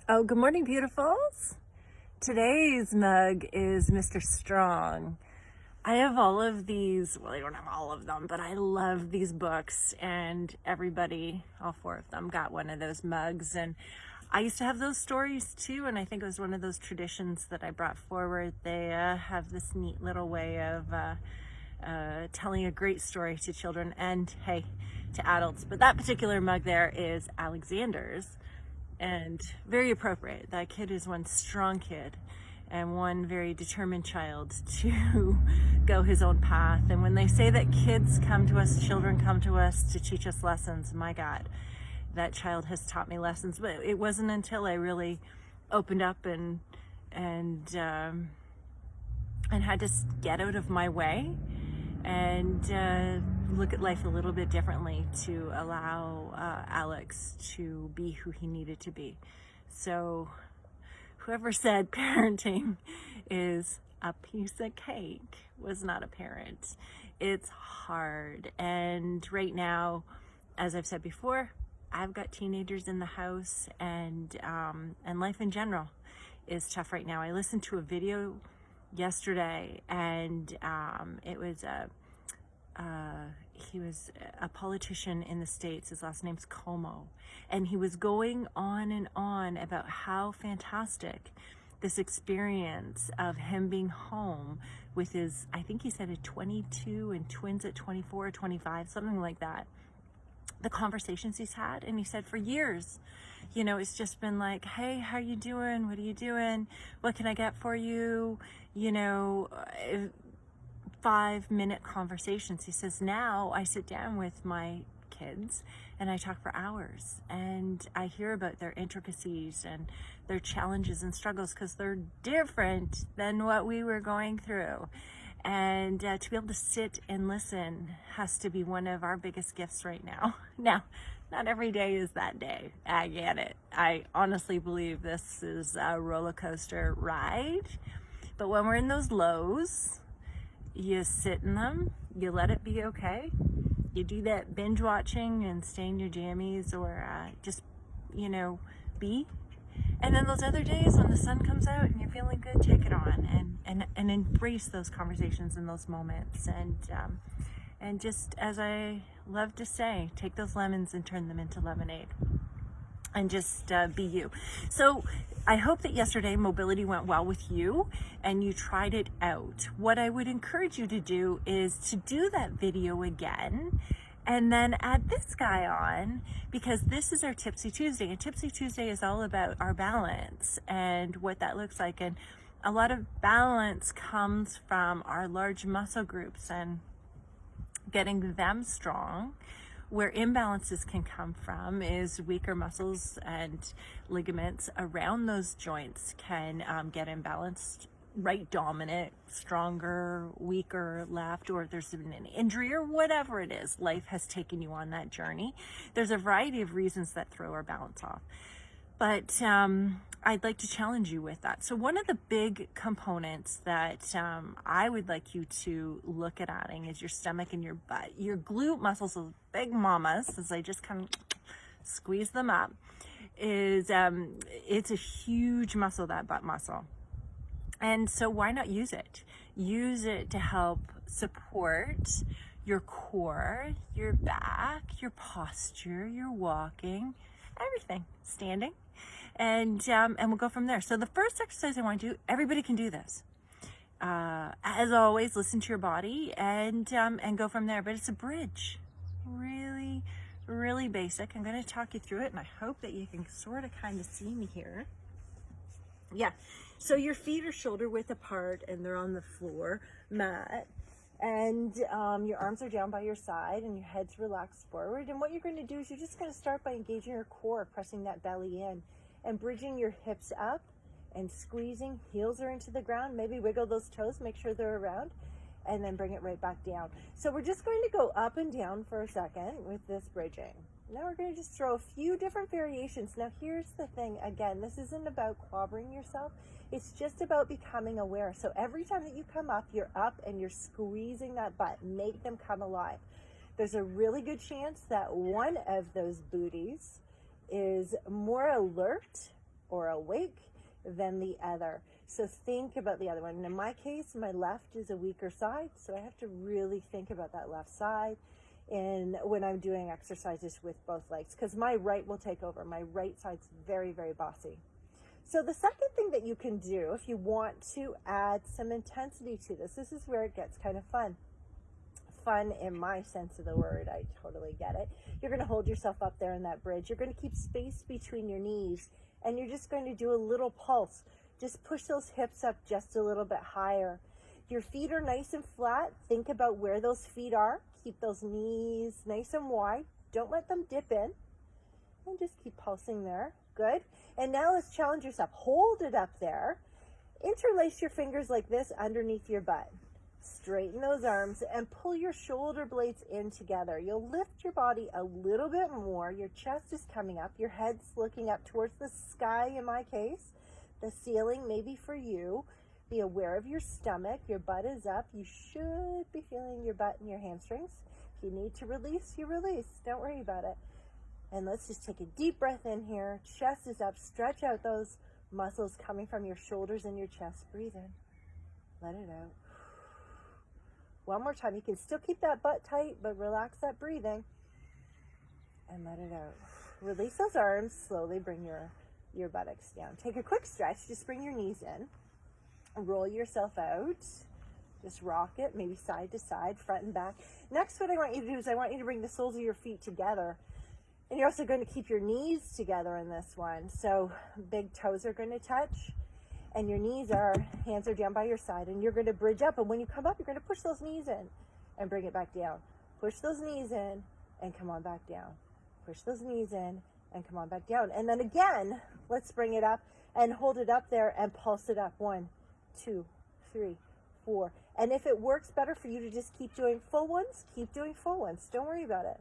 Oh, good morning, beautifuls. Today's mug is Mr. Strong. I have all of these, well, I don't have all of them, but I love these books, and everybody, all four of them, got one of those mugs. And I used to have those stories too, and I think it was one of those traditions that I brought forward. They have this neat little way of telling a great story to children and, hey, to adults. But that particular mug there is Alexander's, and very appropriate. That kid is one strong kid and one very determined child to go his own path. And when they say that kids come to us, children come to us to teach us lessons, my God, that child has taught me lessons. But it wasn't until I really opened up and had to get out of my way and look at life a little bit differently to allow Alex to be who he needed to be. So whoever said parenting is a piece of cake was not a parent. It's hard. And right now, as I've said before, I've got teenagers in the house, and life in general is tough right now. I listened to a video yesterday, and it was he was a politician in the States. His last name's Como, and he was going on and on about how fantastic this experience of him being home with his, I think he said at 22 and twins at 24 or 25, something like that. The conversations he's had, and he said for years, it's just been like, hey, how you doing? What are you doing? What can I get for you? 5-minute conversations. He says, now I sit down with my kids and I talk for hours, and I hear about their intricacies and their challenges and struggles, because they're different than what we were going through. And to be able to sit and listen has to be one of our biggest gifts right now. Now, not every day is that day. I get it. I honestly believe this is a roller coaster ride. But when we're in those lows, you sit in them, you let it be okay. You do that binge watching and stay in your jammies, or just, be. And then those other days when the sun comes out and you're feeling good, take it on and embrace those conversations and those moments. And just, as I love to say, take those lemons and turn them into lemonade. And just be you. So I hope that yesterday mobility went well with you and you tried it out. What I would encourage you to do is to do that video again, and then add this guy on, because this is our Tipsy Tuesday. And Tipsy Tuesday is all about our balance and what that looks like. And a lot of balance comes from our large muscle groups and getting them strong. Where imbalances can come from is weaker muscles and ligaments around those joints can get imbalanced. Right dominant, stronger, weaker left, or there's been an injury or whatever it is. Life has taken you on that journey. There's a variety of reasons that throw our balance off. But I'd like to challenge you with that. So one of the big components that I would like you to look at adding is your stomach and your butt. Your glute muscles, those big mamas, as I just kind of squeeze them up, is it's a huge muscle, that butt muscle. And so why not use it? Use it to help support your core, your back, your posture, your walking, everything, standing. And we'll go from there. So the first exercise I want to do, everybody can do this. As always, listen to your body and go from there. But it's a bridge, really, really basic. I'm going to talk you through it, and I hope that you can sort of kind of see me here. Yeah. So your feet are shoulder width apart, and they're on the floor mat. And your arms are down by your side, and your head's relaxed forward. And what you're going to do is you're just going to start by engaging your core, pressing that belly in, and bridging your hips up and squeezing. Heels are into the ground. Maybe wiggle those toes, make sure they're around, and then bring it right back down. So we're just going to go up and down for a second with this bridging. Now we're going to just throw a few different variations. Now here's the thing, again, this isn't about clobbering yourself. It's just about becoming aware. So every time that you come up, you're up and you're squeezing that butt. Make them come alive. There's a really good chance that one of those booties is more alert or awake than the other. So think about the other one. And in my case, my left is a weaker side, so I have to really think about that left side and when I'm doing exercises with both legs, because my right will take over. My right side's very, very bossy. So the second thing that you can do if you want to add some intensity to this is where it gets kind of fun. Fun in my sense of the word, I totally get it. You're going to hold yourself up there in that bridge. You're going to keep space between your knees, and you're just going to do a little pulse. Just push those hips up just a little bit higher. Your feet are nice and flat. Think about where those feet are. Keep those knees nice and wide. Don't let them dip in. And just keep pulsing there. Good. And now let's challenge yourself. Hold it up there. Interlace your fingers like this underneath your butt. Straighten those arms and pull your shoulder blades in together. You'll lift your body a little bit more. Your chest is coming up. Your head's looking up towards the sky in my case. The ceiling maybe for you. Be aware of your stomach. Your butt is up. You should be feeling your butt and your hamstrings. If you need to release, you release. Don't worry about it. And let's just take a deep breath in here. Chest is up. Stretch out those muscles coming from your shoulders and your chest. Breathe in. Let it out. One more time. You can still keep that butt tight, but relax that breathing. And let it out. Release those arms. Slowly bring your buttocks down. Take a quick stretch. Just bring your knees in. Roll yourself out. Just rock it, maybe side to side, front and back. Next, what I want you to do is I want you to bring the soles of your feet together. And you're also going to keep your knees together in this one. So big toes are going to touch. And your hands are down by your side. And you're going to bridge up. And when you come up, you're going to push those knees in and bring it back down. Push those knees in and come on back down. Push those knees in and come on back down. And then again, let's bring it up and hold it up there and pulse it up. 1, 2, 3, 4. And if it works better for you to just keep doing full ones, keep doing full ones. Don't worry about it.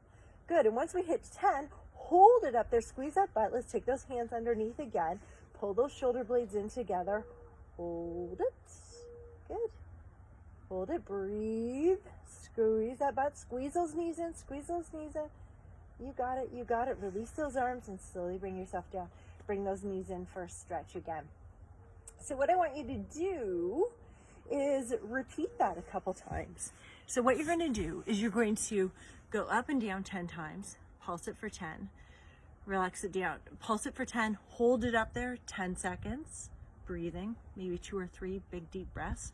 Good. And once we hit 10, hold it up there. Squeeze that butt. Let's take those hands underneath again. Pull those shoulder blades in together. Hold it. Good. Hold it. Breathe. Squeeze that butt. Squeeze those knees in. Squeeze those knees in. You got it. You got it. Release those arms and slowly bring yourself down. Bring those knees in for a stretch again. So what I want you to do is repeat that a couple times. So what you're going to do is you're going to go up and down 10 times, pulse it for 10, relax it down, pulse it for 10, hold it up there 10 seconds, breathing, maybe 2 or 3 big deep breaths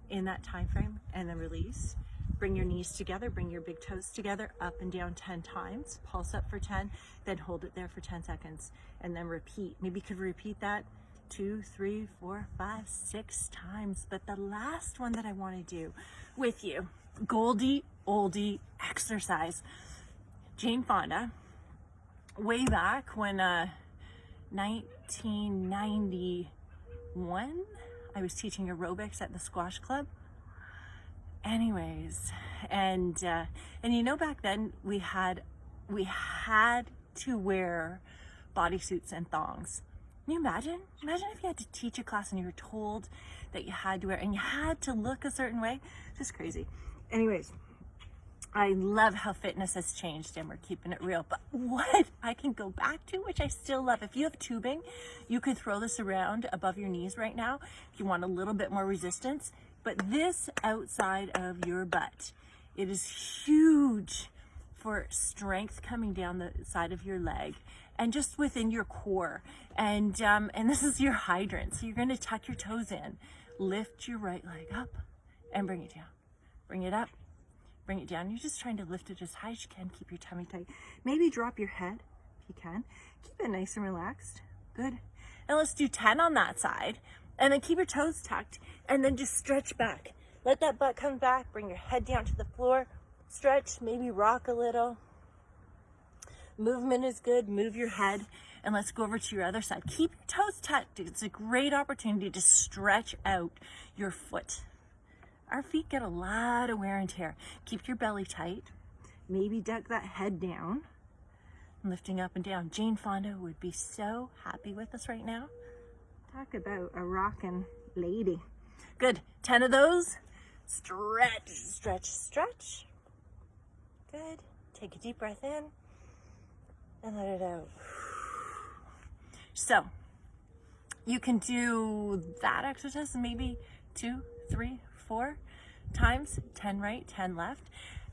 in that time frame, and then release. Bring your knees together, bring your big toes together, up and down 10 times, pulse up for 10, then hold it there for 10 seconds, and then repeat. Maybe you could repeat that 2, 3, 4, 5, 6 times. But the last one that I want to do with you, Goldie oldie exercise. Jane Fonda, way back when 1991, I was teaching aerobics at the squash club. Anyways, and you know, back then we had to wear bodysuits and thongs. Can you imagine? Imagine if you had to teach a class and you were told that you had to wear, and you had to look a certain way. Just crazy. Anyways, I love how fitness has changed and we're keeping it real. But what I can go back to, which I still love, if you have tubing, you can throw this around above your knees right now if you want a little bit more resistance. But this outside of your butt, it is huge for strength coming down the side of your leg and just within your core. And this is your hydrant. So you're going to tuck your toes in, lift your right leg up and bring it down. Bring it up, bring it down. You're just trying to lift it as high as you can. Keep your tummy tight. Maybe drop your head if you can. Keep it nice and relaxed. Good. And let's do 10 on that side. And then keep your toes tucked and then just stretch back. Let that butt come back. Bring your head down to the floor. Stretch, maybe rock a little. Movement is good. Move your head. And let's go over to your other side. Keep your toes tucked. It's a great opportunity to stretch out your foot. Our feet get a lot of wear and tear. Keep your belly tight. Maybe duck that head down. Lifting up and down. Jane Fonda would be so happy with us right now. Talk about a rockin' lady. Good. 10 of those. Stretch, stretch, stretch. Good. Take a deep breath in and let it out. So, You can do that exercise maybe 2, 3, 4 times, 10 right, 10 left.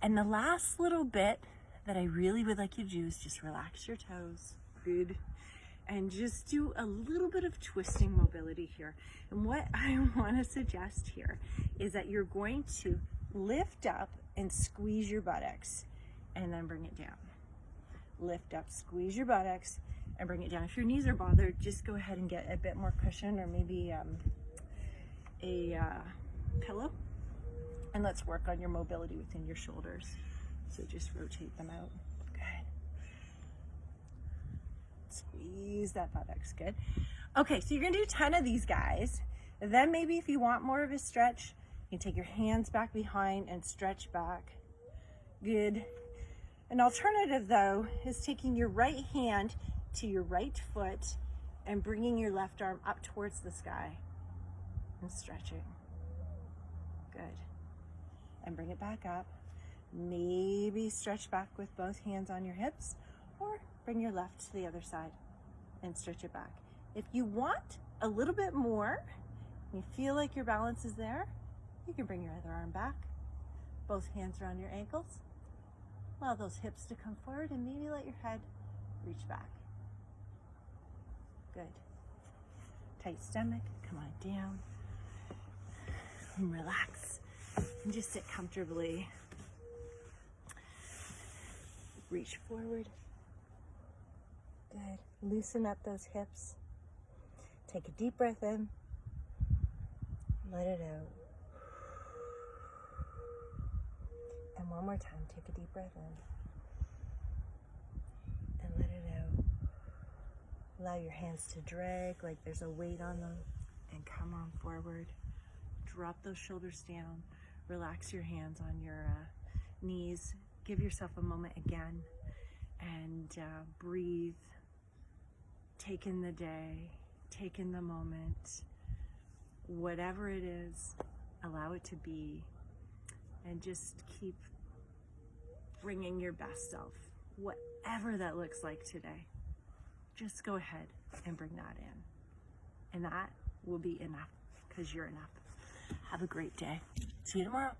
And the last little bit that I really would like you to do is just relax your toes. Good. And just do a little bit of twisting mobility here. And what I want to suggest here is that you're going to lift up and squeeze your buttocks and then bring it down. Lift up, squeeze your buttocks and bring it down. If your knees are bothered, just go ahead and get a bit more cushion or maybe a pillow. And let's work on your mobility within your shoulders. So just rotate them out. Good. Squeeze that buttocks. Good. Okay, so you're gonna do 10 of these guys. Then maybe if you want more of a stretch, you can take your hands back behind and stretch back. Good. An alternative though is taking your right hand to your right foot and bringing your left arm up towards the sky and stretching. Good. And bring it back up. Maybe stretch back with both hands on your hips, or bring your left to the other side and stretch it back. If you want a little bit more, you feel like your balance is there, you can bring your other arm back. Both hands are on your ankles. Allow those hips to come forward and maybe let your head reach back. Good. Tight stomach, come on down. And relax. And just sit comfortably. Reach forward. Good. Loosen up those hips. Take a deep breath in. Let it out. And one more time, take a deep breath in. And let it out. Allow your hands to drag like there's a weight on them. And come on forward. Drop those shoulders down. Relax your hands on your knees. Give yourself a moment again. And breathe. Take in the day. Take in the moment. Whatever it is, allow it to be. And just keep bringing your best self, whatever that looks like today. Just go ahead and bring that in. And that will be enough, because you're enough. Have a great day. See you tomorrow.